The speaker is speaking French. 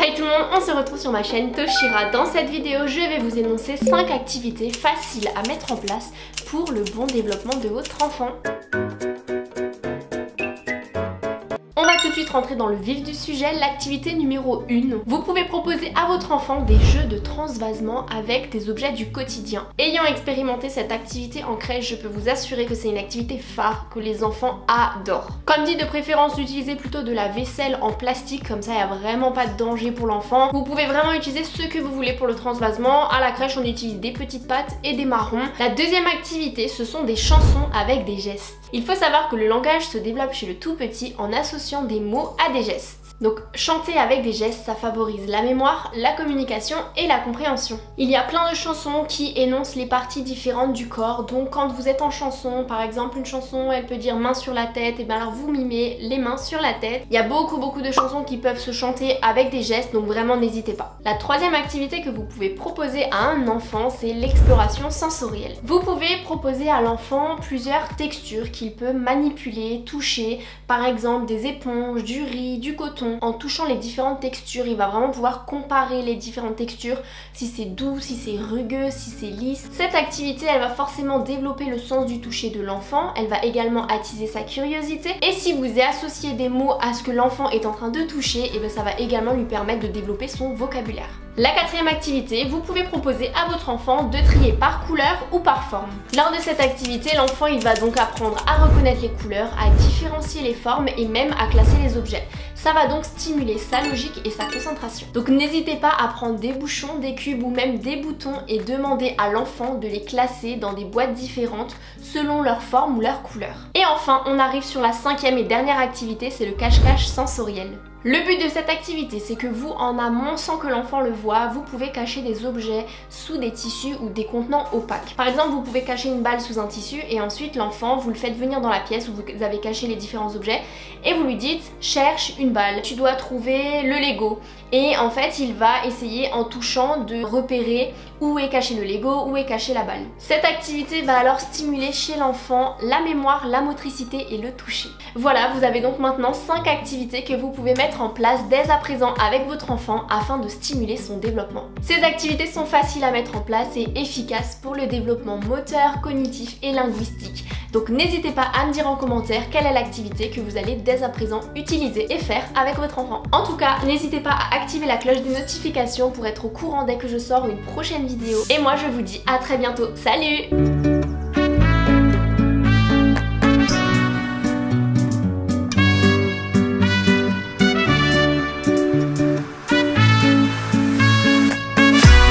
Hey tout le monde, on se retrouve sur ma chaîne Toshira. Dans cette vidéo, je vais vous énoncer 5 activités faciles à mettre en place pour le bon développement de votre enfant. On va tout de suite rentrer dans le vif du sujet, l'activité numéro 1. Vous pouvez proposer à votre enfant des jeux de transvasement avec des objets du quotidien. Ayant expérimenté cette activité en crèche, je peux vous assurer que c'est une activité phare que les enfants adorent. Comme dit, de préférence, utilisez plutôt de la vaisselle en plastique, comme ça il n'y a vraiment pas de danger pour l'enfant. Vous pouvez vraiment utiliser ce que vous voulez pour le transvasement. À la crèche, on utilise des petites pattes et des marrons. La deuxième activité, ce sont des chansons avec des gestes. Il faut savoir que le langage se développe chez le tout petit en associant des mots à des gestes. Donc chanter avec des gestes, ça favorise la mémoire, la communication et la compréhension. Il y a plein de chansons qui énoncent les parties différentes du corps. Donc quand vous êtes en chanson, par exemple une chanson elle peut dire main sur la tête, et bien alors vous mimez les mains sur la tête. Il y a beaucoup de chansons qui peuvent se chanter avec des gestes, donc vraiment n'hésitez pas. La troisième activité que vous pouvez proposer à un enfant, c'est l'exploration sensorielle. Vous pouvez proposer à l'enfant plusieurs textures qu'il peut manipuler, toucher, par exemple des éponges, du riz, du coton. En touchant les différentes textures, il va vraiment pouvoir comparer les différentes textures, si c'est doux, si c'est rugueux, si c'est lisse. Cette activité, elle va forcément développer le sens du toucher de l'enfant, elle va également attiser sa curiosité, et si vous associez des mots à ce que l'enfant est en train de toucher, et bien ça va également lui permettre de développer son vocabulaire. La quatrième activité, vous pouvez proposer à votre enfant de trier par couleur ou par forme. Lors de cette activité, l'enfant il va donc apprendre à reconnaître les couleurs, à différencier les formes et même à classer les objets. Ça va donc stimuler sa logique et sa concentration. Donc n'hésitez pas à prendre des bouchons, des cubes ou même des boutons et demander à l'enfant de les classer dans des boîtes différentes selon leur forme ou leur couleur. Et enfin, on arrive sur la cinquième et dernière activité, c'est le cache-cache sensoriel. Le but de cette activité, c'est que vous, en amont, sans que l'enfant le voie, vous pouvez cacher des objets sous des tissus ou des contenants opaques. Par exemple, vous pouvez cacher une balle sous un tissu et ensuite l'enfant, vous le faites venir dans la pièce où vous avez caché les différents objets et vous lui dites « cherche une balle, tu dois trouver le Lego ». Et en fait, il va essayer en touchant de repérer où est caché le Lego, où est cachée la balle. Cette activité va alors stimuler chez l'enfant la mémoire, la motricité et le toucher. Voilà, vous avez donc maintenant 5 activités que vous pouvez mettre en place dès à présent avec votre enfant afin de stimuler son développement. Ces activités sont faciles à mettre en place et efficaces pour le développement moteur, cognitif et linguistique. Donc n'hésitez pas à me dire en commentaire quelle est l'activité que vous allez dès à présent utiliser et faire avec votre enfant. En tout cas, n'hésitez pas à activer la cloche des notifications pour être au courant dès que je sors une prochaine vidéo. Et moi je vous dis à très bientôt. Salut!